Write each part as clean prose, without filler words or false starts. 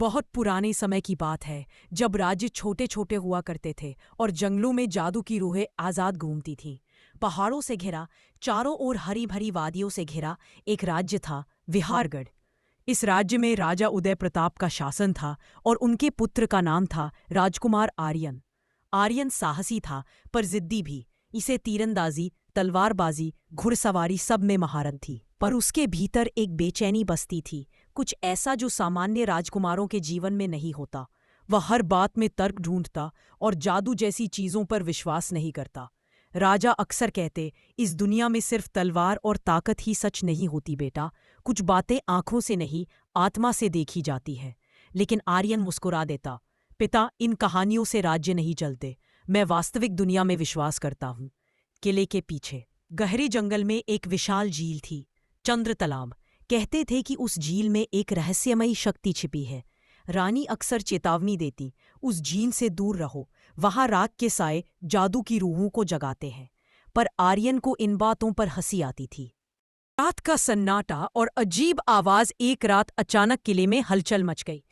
बहुत पुराने समय की बात है जब राज्य छोटे छोटे हुआ करते थे और जंगलों में जादू की रूहें आजाद घूमती थीं। पहाड़ों से घिरा, चारों ओर हरी भरी वादियों से घिरा एक राज्य था, विहारगढ़। इस राज्य में राजा उदय प्रताप का शासन था और उनके पुत्र का नाम था राजकुमार आर्यन। आर्यन साहसी था पर जिद्दी भी। इसे तीरंदाजी, तलवारबाजी, घुड़सवारी सब में महारत थी। पर उसके भीतर एक बेचैनी बसती थी, कुछ ऐसा जो सामान्य राजकुमारों के जीवन में नहीं होता। वह हर बात में तर्क ढूंढता और जादू जैसी चीजों पर विश्वास नहीं करता। राजा अक्सर कहते, इस दुनिया में सिर्फ तलवार और ताकत ही सच नहीं होती बेटा, कुछ बातें आंखों से नहीं आत्मा से देखी जाती है। लेकिन आर्यन मुस्कुरा देता, पिता, इन कहानियों से राज्य नहीं चलते, मैं वास्तविक दुनिया में विश्वास करता हूँ। किले के पीछे गहरे जंगल में एक विशाल झील थी, चंद्र तालाब। कहते थे कि उस झील में एक रहस्यमयी शक्ति छिपी है। रानी अक्सर चेतावनी देती, उस झील से दूर रहो, वहां रात के साए जादू की रूहों को जगाते हैं। पर आर्यन को इन बातों पर हंसी आती थी। रात का सन्नाटा और अजीब आवाज एक रात अचानक किले में हलचल मच गई।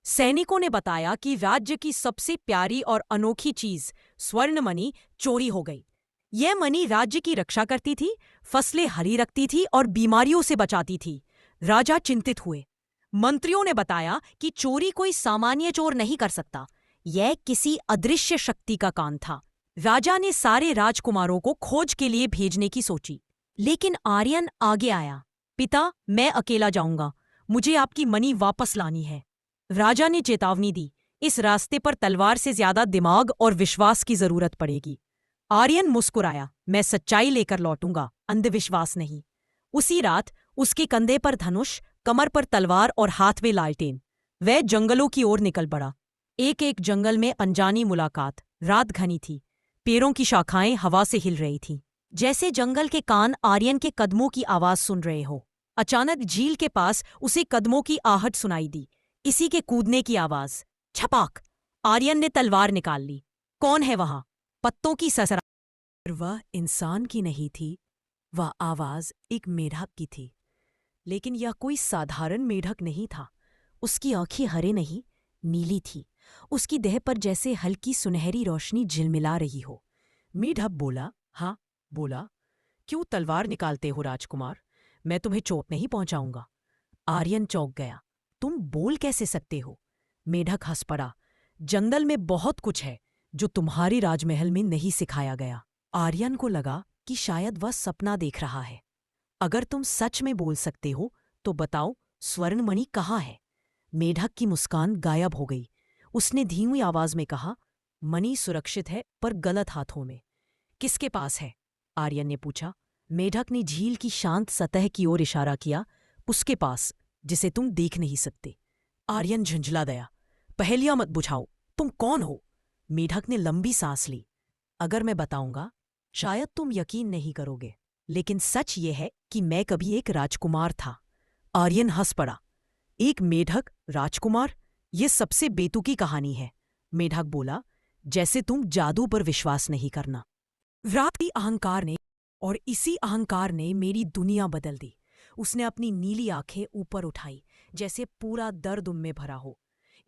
सैनिकों ने बताया कि राज्य की सबसे प्यारी और अनोखी चीज स्वर्णमणि चोरी हो गई। यह मणि राज्य की रक्षा करती थी, फसलें हरी रखती थी और बीमारियों से बचाती थी। राजा चिंतित हुए। मंत्रियों ने बताया कि चोरी कोई सामान्य चोर नहीं कर सकता, यह किसी अदृश्य शक्ति का काम था। राजा ने सारे राजकुमारों को खोज के लिए भेजने की सोची, लेकिन आर्यन आगे आया। पिता, मैं अकेला जाऊंगा, मुझे आपकी मणि वापस लानी है। राजा ने चेतावनी दी, इस रास्ते पर तलवार से ज्यादा दिमाग और विश्वास की जरूरत पड़ेगी। आर्यन मुस्कुराया, मैं सच्चाई लेकर लौटूंगा, अंधविश्वास नहीं। उसी रात उसके कंधे पर धनुष, कमर पर तलवार और हाथ में लालटेन। वह जंगलों की ओर निकल पड़ा। एक एक जंगल में अनजानी मुलाकात। रात घनी थी, पेड़ों की शाखाएं हवा से हिल रही थीं, जैसे जंगल के कान आर्यन के कदमों की आवाज सुन रहे हो। अचानक झील के पास उसे कदमों की आहट सुनाई दी, इसी के कूदने की आवाज। छपाक! आर्यन ने तलवार निकाल ली। कौन है वहां? पत्तों की ससरा। वह इंसान की नहीं थी, वह आवाज एक मेढक की थी। लेकिन यह कोई साधारण मेढक नहीं था। उसकी आंखें हरे नहीं, नीली थी। उसकी देह पर जैसे हल्की सुनहरी रोशनी झिलमिला रही हो। मेढक बोला, हाँ बोला, क्यों तलवार निकालते हो राजकुमार? मैं तुम्हें चोट नहीं पहुंचाऊंगा। आर्यन चौंक गया, तुम बोल कैसे सकते हो? मेढक हंस पड़ा, जंगल में बहुत कुछ है जो तुम्हारे राजमहल में नहीं सिखाया गया। आर्यन को लगा कि शायद वह सपना देख रहा है। अगर तुम सच में बोल सकते हो तो बताओ, स्वर्णमणि कहाँ है? मेढक की मुस्कान गायब हो गई। उसने धीमी आवाज में कहा, मणि सुरक्षित है पर गलत हाथों में। किसके पास है? आर्यन ने पूछा। मेढक ने झील की शांत सतह की ओर इशारा किया, उसके पास, जिसे तुम देख नहीं सकते। आर्यन झुंझला गया, पहेलियां मत बुझाओ, तुम कौन हो? मेढक ने लंबी सांस ली, अगर मैं बताऊंगा शायद तुम यकीन नहीं करोगे, लेकिन सच ये है कि मैं कभी एक राजकुमार था। आर्यन हंस पड़ा, एक मेढक राजकुमार? यह सबसे बेतुकी कहानी है। मेढक बोला, जैसे तुम जादू पर विश्वास नहीं करना। रात की अहंकार ने और इसी अहंकार ने मेरी दुनिया बदल दी। उसने अपनी नीली आंखें ऊपर उठाई, जैसे पूरा दर्द उनमें भरा हो।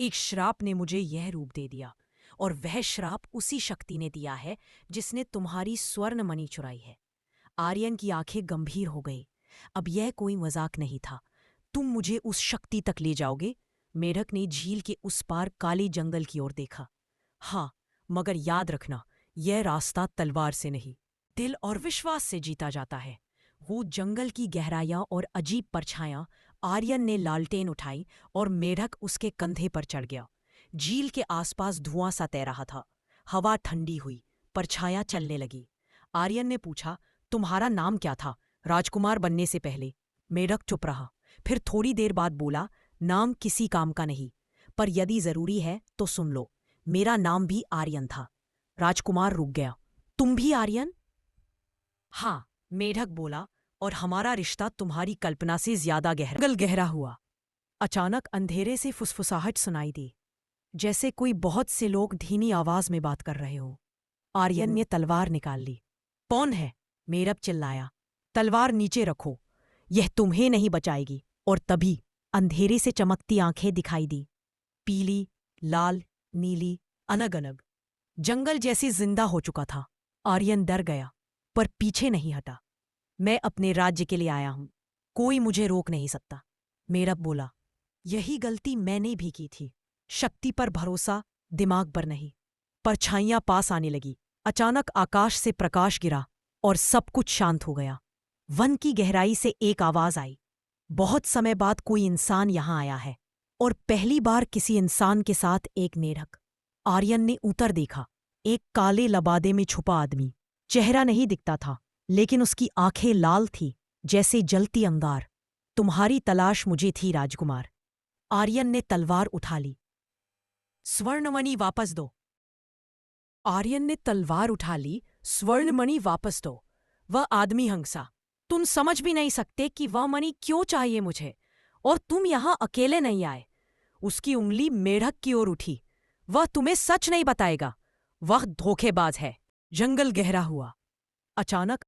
एक श्राप ने मुझे यह रूप दे दिया, और वह श्राप उसी शक्ति ने दिया है जिसने तुम्हारी स्वर्णमणि चुराई है। आर्यन की आंखें गंभीर हो गई। अब यह कोई मजाक नहीं था। तुम मुझे उस शक्ति तक ले जाओगे? मेढक ने झील के उस पार काले जंगल की ओर देखा। हाँ, मगर याद रखना, यह रास्ता तलवार से नहीं, दिल और विश्वास से जीता जाता है। वो जंगल की गहराइयां और अजीब परछायां। आर्यन ने लालटेन उठाई और मेढक उसके कंधे पर चढ़ गया। झील के आसपास धुआं सा तैर रहा था। हवा ठंडी हुई, परछायां चलने लगी। आर्यन ने पूछा, तुम्हारा नाम क्या था राजकुमार बनने से पहले? मेढक चुप रहा, फिर थोड़ी देर बाद बोला, नाम किसी काम का नहीं, पर यदि जरूरी है तो सुन लो, मेरा नाम भी आर्यन था। राजकुमार रुक गया, तुम भी आर्यन? हाँ, मेढक बोला, और हमारा रिश्ता तुम्हारी कल्पना से ज्यादा गहरा हुआ। अचानक अंधेरे से फुसफुसाहट सुनाई दी, जैसे कोई बहुत से लोग धीमी आवाज में बात कर रहे हो। आर्यन ने तलवार निकाल ली। कौन है? मेढक चिल्लाया, तलवार नीचे रखो, यह तुम्हें नहीं बचाएगी। और तभी अंधेरे से चमकती आंखें दिखाई दी। पीली, लाल, नीली, अलग अलग। जंगल जैसे जिंदा हो चुका था। आर्यन डर गया, पर पीछे नहीं हटा। मैं अपने राज्य के लिए आया हूं, कोई मुझे रोक नहीं सकता, मेरब बोला। यही गलती मैंने भी की थी। शक्ति पर भरोसा, दिमाग पर नहीं। परछाइयां पास आने लगी। अचानक आकाश से प्रकाश गिरा और सब कुछ शांत हो गया। वन की गहराई से एक आवाज आई। बहुत समय बाद कोई इंसान यहां आया है, और पहली बार किसी इंसान के साथ एक मेढक। आर्यन ने उतर देखा। एक काले लबादे में छुपा आदमी। चेहरा नहीं दिखता था, लेकिन उसकी आंखें लाल थी, जैसे जलती अंगार। तुम्हारी तलाश मुझे थी, राजकुमार। आर्यन ने तलवार उठा ली। स्वर्णमणि वापस दो। आर्यन ने तलवार उठा ली। स्वर्णमणि वापस दो। वह आदमी हंसा। तुम समझ भी नहीं सकते कि वह मणि क्यों चाहिए मुझे, और तुम यहां अकेले नहीं आए। उसकी उंगली मेढक की ओर उठी। वह तुम्हें सच नहीं बताएगा। वह धोखेबाज है। जंगल गहरा हुआ। अचानक